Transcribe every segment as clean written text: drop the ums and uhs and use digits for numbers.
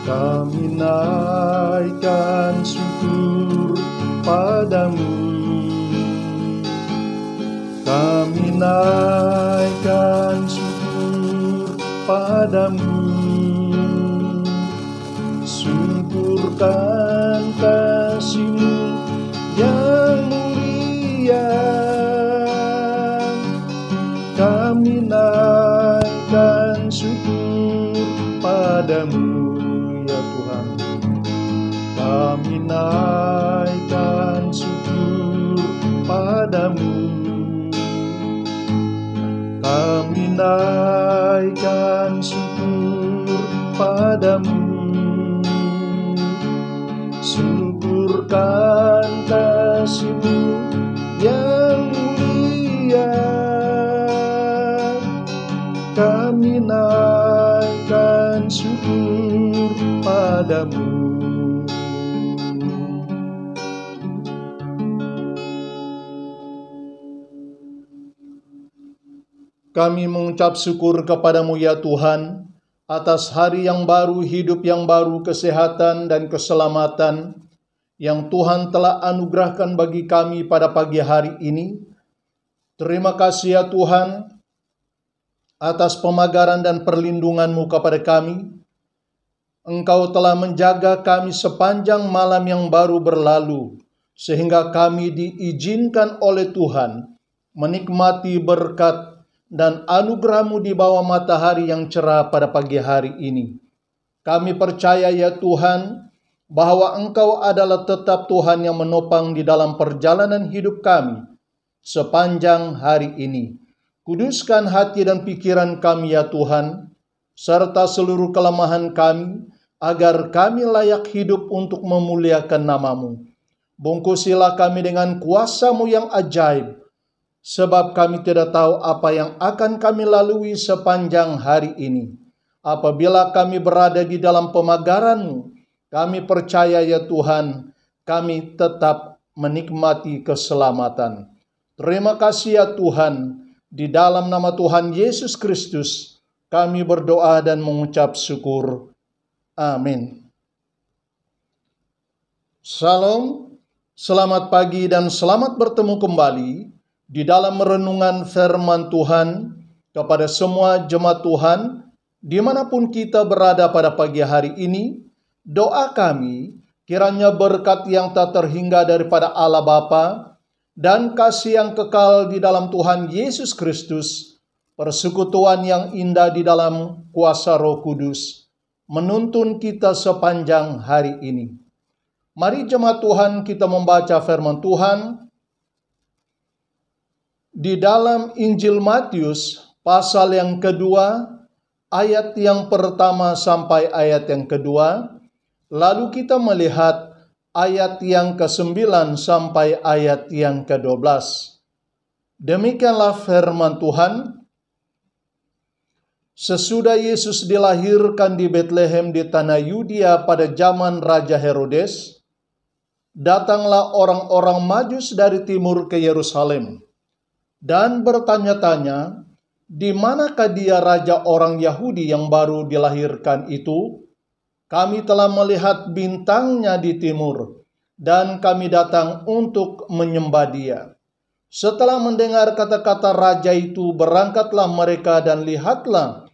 Kami naikkan syukur padamu. Kami naikkan syukur padamu. Syukurkan kasih-Mu yang mulia. Kami naikkan syukur padamu, ya Tuhan. Kami naikkan syukur padamu. Kami naikkan syukur padamu. Syukurkan kasih-Mu yang mulia. Kami naikkan syukur padamu. Kami mengucap syukur kepadamu ya Tuhan, atas hari yang baru, hidup yang baru, kesehatan dan keselamatan yang Tuhan telah anugerahkan bagi kami pada pagi hari ini. Terima kasih ya Tuhan, atas pemagaran dan perlindungan-Mu kepada kami. Engkau telah menjaga kami sepanjang malam yang baru berlalu, sehingga kami diizinkan oleh Tuhan menikmati berkat dan anugerah-Mu di bawah matahari yang cerah pada pagi hari ini. Kami percaya ya Tuhan, bahwa Engkau adalah tetap Tuhan yang menopang di dalam perjalanan hidup kami sepanjang hari ini. Kuduskan hati dan pikiran kami ya Tuhan, serta seluruh kelemahan kami, agar kami layak hidup untuk memuliakan nama-Mu. Bungkusilah kami dengan kuasa-Mu yang ajaib, sebab kami tidak tahu apa yang akan kami lalui sepanjang hari ini. Apabila kami berada di dalam pemagaran-Mu, kami percaya ya Tuhan, kami tetap menikmati keselamatan. Terima kasih ya Tuhan, di dalam nama Tuhan Yesus Kristus, kami berdoa dan mengucap syukur. Amin. Salam, selamat pagi dan selamat bertemu kembali di dalam renungan firman Tuhan kepada semua jemaat Tuhan, dimanapun kita berada pada pagi hari ini. Doa kami, kiranya berkat yang tak terhingga daripada Allah Bapa dan kasih yang kekal di dalam Tuhan Yesus Kristus, persekutuan yang indah di dalam kuasa Roh Kudus, menuntun kita sepanjang hari ini. Mari jemaat Tuhan, kita membaca firman Tuhan di dalam Injil Matius pasal yang kedua, ayat yang pertama sampai ayat yang kedua. Lalu kita melihat ayat yang ke-9 sampai ayat yang ke-12. Demikianlah firman Tuhan. Sesudah Yesus dilahirkan di Betlehem di tanah Yudea pada zaman Raja Herodes, datanglah orang-orang Majus dari timur ke Yerusalem dan bertanya-tanya, di manakah dia raja orang Yahudi yang baru dilahirkan itu? Kami telah melihat bintangnya di timur, dan kami datang untuk menyembah dia. Setelah mendengar kata-kata raja itu, berangkatlah mereka dan lihatlah,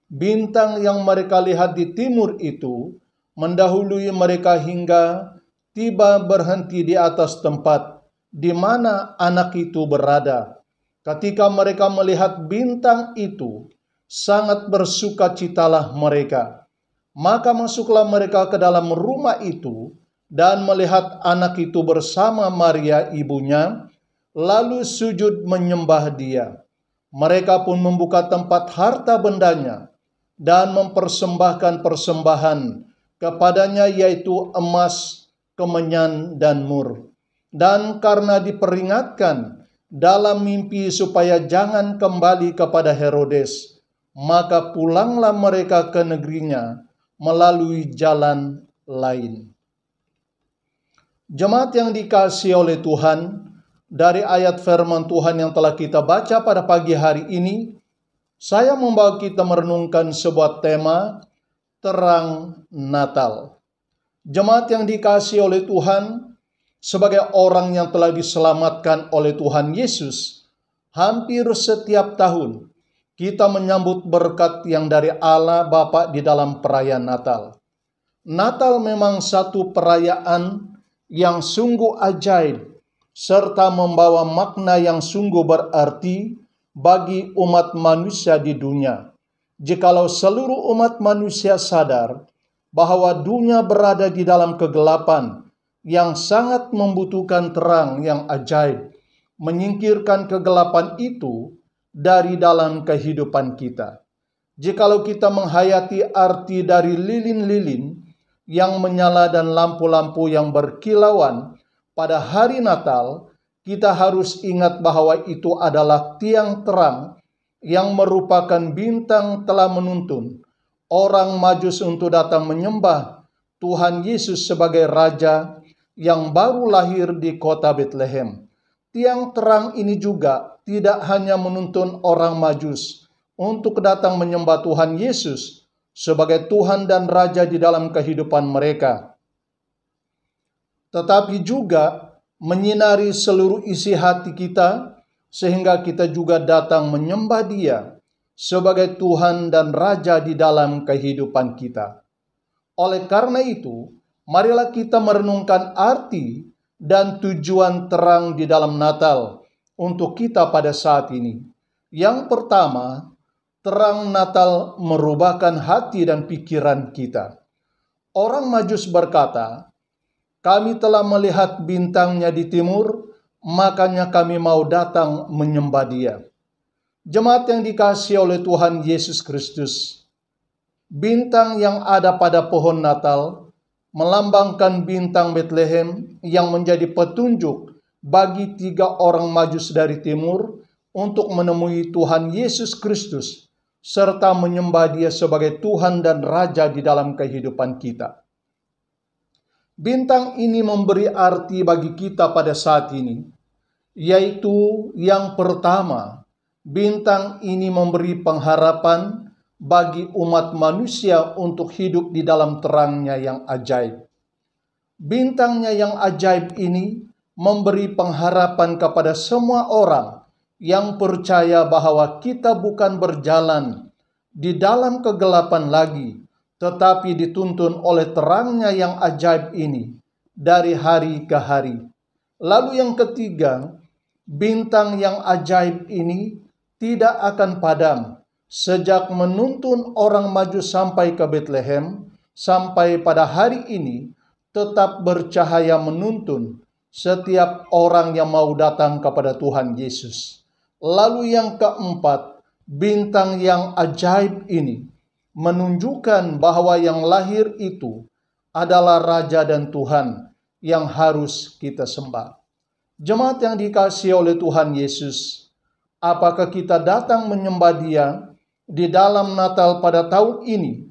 bintang yang mereka lihat di timur itu mendahului mereka hingga tiba berhenti di atas tempat di mana anak itu berada. Ketika mereka melihat bintang itu, sangat bersukacitalah mereka. Maka masuklah mereka ke dalam rumah itu dan melihat anak itu bersama Maria ibunya, lalu sujud menyembah dia. Mereka pun membuka tempat harta bendanya dan mempersembahkan persembahan kepadanya, yaitu emas, kemenyan, dan mur. Dan karena diperingatkan dalam mimpi supaya jangan kembali kepada Herodes, maka pulanglah mereka ke negerinya melalui jalan lain. Jemaat yang dikasihi oleh Tuhan, dari ayat firman Tuhan yang telah kita baca pada pagi hari ini, saya membawa kita merenungkan sebuah tema, terang Natal. Jemaat yang dikasihi oleh Tuhan, sebagai orang yang telah diselamatkan oleh Tuhan Yesus, hampir setiap tahun kita menyambut berkat yang dari Allah Bapa di dalam perayaan Natal. Natal memang satu perayaan yang sungguh ajaib serta membawa makna yang sungguh berarti bagi umat manusia di dunia. Jikalau seluruh umat manusia sadar bahwa dunia berada di dalam kegelapan yang sangat membutuhkan terang yang ajaib, menyingkirkan kegelapan itu dari dalam kehidupan kita. Jikalau kita menghayati arti dari lilin-lilin yang menyala dan lampu-lampu yang berkilauan pada hari Natal, kita harus ingat bahwa itu adalah tiang terang yang merupakan bintang telah menuntun orang Majus untuk datang menyembah Tuhan Yesus sebagai Raja yang baru lahir di kota Bethlehem. Tiang terang ini juga tidak hanya menuntun orang Majus untuk datang menyembah Tuhan Yesus sebagai Tuhan dan Raja di dalam kehidupan mereka, tetapi juga menyinari seluruh isi hati kita sehingga kita juga datang menyembah Dia sebagai Tuhan dan Raja di dalam kehidupan kita. Oleh karena itu, marilah kita merenungkan arti dan tujuan terang di dalam Natal untuk kita pada saat ini. Yang pertama, terang Natal merubahkan hati dan pikiran kita. Orang Majus berkata, "Kami telah melihat bintangnya di timur, makanya kami mau datang menyembah Dia." Jemaat yang dikasihi oleh Tuhan Yesus Kristus, bintang yang ada pada pohon Natal melambangkan bintang Bethlehem yang menjadi petunjuk bagi 3 orang Majus dari timur untuk menemui Tuhan Yesus Kristus serta menyembah Dia sebagai Tuhan dan Raja di dalam kehidupan kita. Bintang ini memberi arti bagi kita pada saat ini, yaitu yang pertama, bintang ini memberi pengharapan bagi umat manusia untuk hidup di dalam terangnya yang ajaib. Bintangnya yang ajaib ini memberi pengharapan kepada semua orang yang percaya bahwa kita bukan berjalan di dalam kegelapan lagi, tetapi dituntun oleh terangnya yang ajaib ini dari hari ke hari. Lalu yang ketiga, bintang yang ajaib ini tidak akan padam sejak menuntun orang Majus sampai ke Bethlehem, sampai pada hari ini tetap bercahaya menuntun setiap orang yang mau datang kepada Tuhan Yesus. Lalu yang keempat, bintang yang ajaib ini menunjukkan bahwa yang lahir itu adalah Raja dan Tuhan yang harus kita sembah. Jemaat yang dikasihi oleh Tuhan Yesus, apakah kita datang menyembah Dia di dalam Natal pada tahun ini?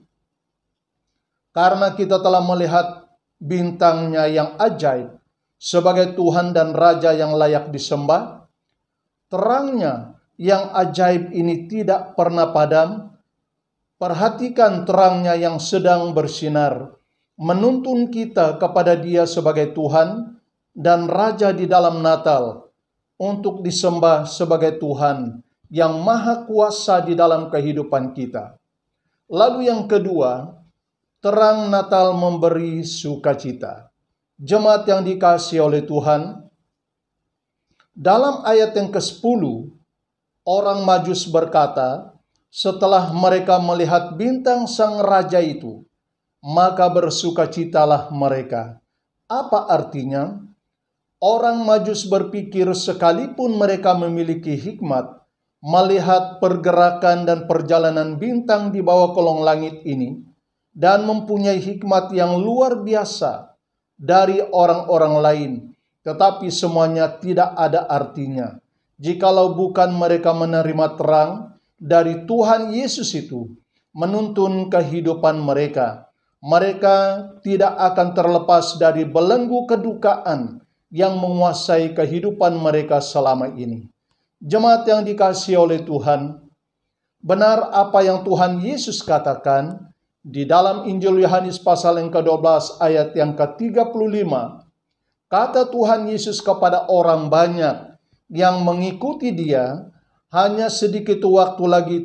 Karena kita telah melihat bintangnya yang ajaib sebagai Tuhan dan Raja yang layak disembah. Terangnya yang ajaib ini tidak pernah padam. Perhatikan terangnya yang sedang bersinar, menuntun kita kepada Dia sebagai Tuhan dan Raja di dalam Natal, untuk disembah sebagai Tuhan yang maha kuasa di dalam kehidupan kita. Lalu yang kedua, terang Natal memberi sukacita. Jemaat yang dikasihi oleh Tuhan, dalam ayat yang ke-10, orang Majus berkata, setelah mereka melihat bintang sang Raja itu, maka bersukacitalah mereka. Apa artinya? Orang Majus berpikir sekalipun mereka memiliki hikmat melihat pergerakan dan perjalanan bintang di bawah kolong langit ini, dan mempunyai hikmat yang luar biasa dari orang-orang lain, tetapi semuanya tidak ada artinya jikalau bukan mereka menerima terang dari Tuhan Yesus itu menuntun kehidupan mereka. Mereka tidak akan terlepas dari belenggu kedukaan yang menguasai kehidupan mereka selama ini. Jemaat yang dikasihi oleh Tuhan, benar apa yang Tuhan Yesus katakan, Di dalam Injil Yohanes pasal yang ke-12 ayat yang ke-35, kata Tuhan Yesus kepada orang banyak yang mengikuti Dia, hanya sedikit waktu lagi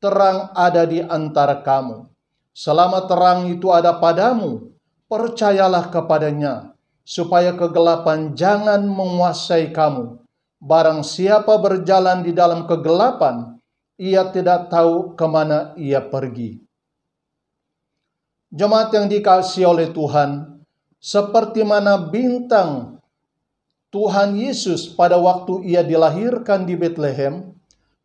terang ada di antara kamu. Selama terang itu ada padamu, percayalah kepadanya, supaya kegelapan jangan menguasai kamu. Barang siapa berjalan di dalam kegelapan, ia tidak tahu kemana ia pergi. Jemaat yang dikasihi oleh Tuhan, seperti mana bintang Tuhan Yesus pada waktu ia dilahirkan di Betlehem,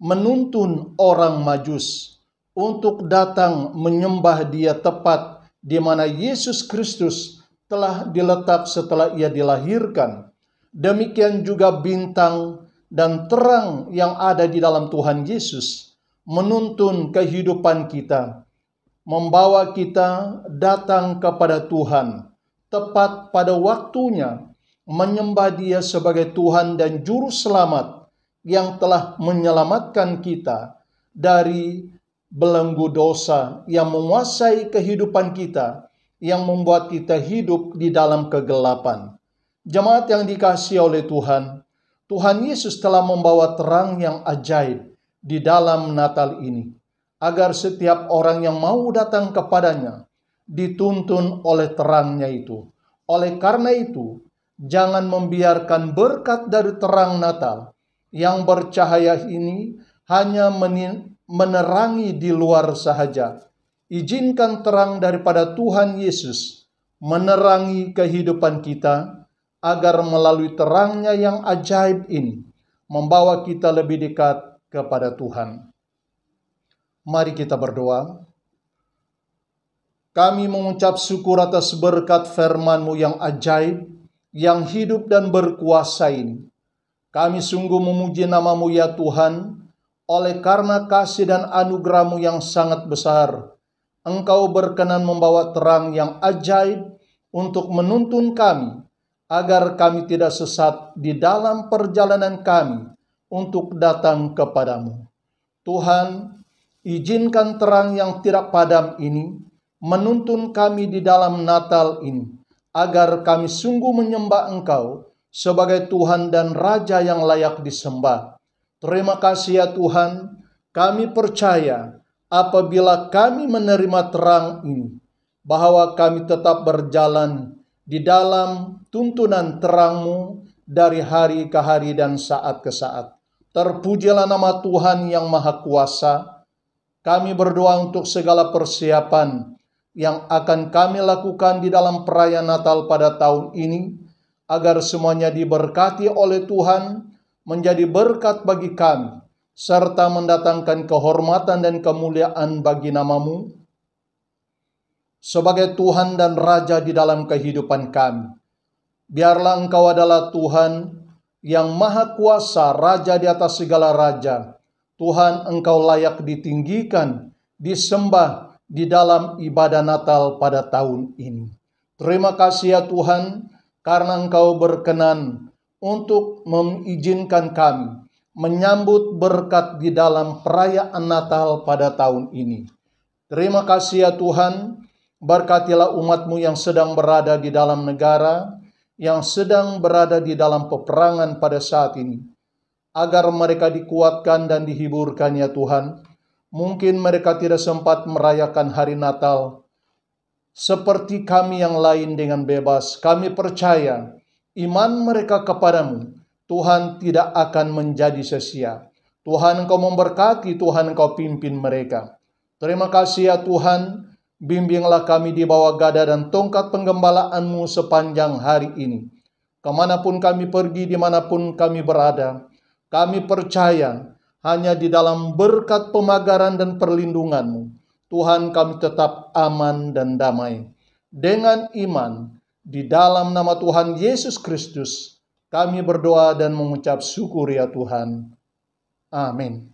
menuntun orang Majus untuk datang menyembah Dia tepat di mana Yesus Kristus telah diletak setelah ia dilahirkan. Demikian juga bintang dan terang yang ada di dalam Tuhan Yesus menuntun kehidupan kita, membawa kita datang kepada Tuhan tepat pada waktunya, menyembah Dia sebagai Tuhan dan Juru Selamat yang telah menyelamatkan kita dari belenggu dosa yang menguasai kehidupan kita, yang membuat kita hidup di dalam kegelapan. Jemaat yang dikasihi oleh Tuhan, Tuhan Yesus telah membawa terang yang ajaib di dalam Natal ini, agar setiap orang yang mau datang kepadanya dituntun oleh terangnya itu. Oleh karena itu, jangan membiarkan berkat dari terang Natal yang bercahaya ini hanya menerangi di luar sahaja. Izinkan terang daripada Tuhan Yesus menerangi kehidupan kita, agar melalui terangnya yang ajaib ini membawa kita lebih dekat kepada Tuhan. Mari kita berdoa. Kami mengucap syukur atas berkat firman-Mu yang ajaib, yang hidup dan berkuasa ini. Kami sungguh memuji nama-Mu ya Tuhan, oleh karena kasih dan anugerah-Mu yang sangat besar. Engkau berkenan membawa terang yang ajaib untuk menuntun kami, agar kami tidak sesat di dalam perjalanan kami untuk datang kepadamu. Tuhan, izinkan terang yang tidak padam ini menuntun kami di dalam Natal ini, agar kami sungguh menyembah Engkau sebagai Tuhan dan Raja yang layak disembah. Terima kasih ya Tuhan, kami percaya apabila kami menerima terang ini, bahwa kami tetap berjalan di dalam tuntunan terang-Mu dari hari ke hari dan saat ke saat. Terpujilah nama Tuhan yang Maha Kuasa. Kami berdoa untuk segala persiapan yang akan kami lakukan di dalam perayaan Natal pada tahun ini, agar semuanya diberkati oleh Tuhan, menjadi berkat bagi kami, serta mendatangkan kehormatan dan kemuliaan bagi nama-Mu sebagai Tuhan dan Raja di dalam kehidupan kami. Biarlah Engkau adalah Tuhan yang Maha Kuasa, Raja di atas segala raja. Tuhan, Engkau layak ditinggikan, disembah di dalam ibadah Natal pada tahun ini. Terima kasih ya Tuhan, karena Engkau berkenan untuk mengizinkan kami menyambut berkat di dalam perayaan Natal pada tahun ini. Terima kasih ya Tuhan, berkatilah umat-Mu yang sedang berada di dalam negara, yang sedang berada di dalam peperangan pada saat ini, agar mereka dikuatkan dan dihiburkan ya Tuhan. Mungkin mereka tidak sempat merayakan hari Natal seperti kami yang lain dengan bebas. Kami percaya iman mereka kepadamu, Tuhan, tidak akan menjadi sia-sia. Tuhan, Engkau memberkati, Tuhan, Engkau pimpin mereka. Terima kasih ya Tuhan. Bimbinglah kami di bawah gada dan tongkat penggembalaanmu sepanjang hari ini. Kemanapun kami pergi, dimanapun kami berada, kami percaya hanya di dalam berkat pemagaran dan perlindunganmu, Tuhan, kami tetap aman dan damai. Dengan iman, di dalam nama Tuhan Yesus Kristus, kami berdoa dan mengucap syukur ya Tuhan. Amin.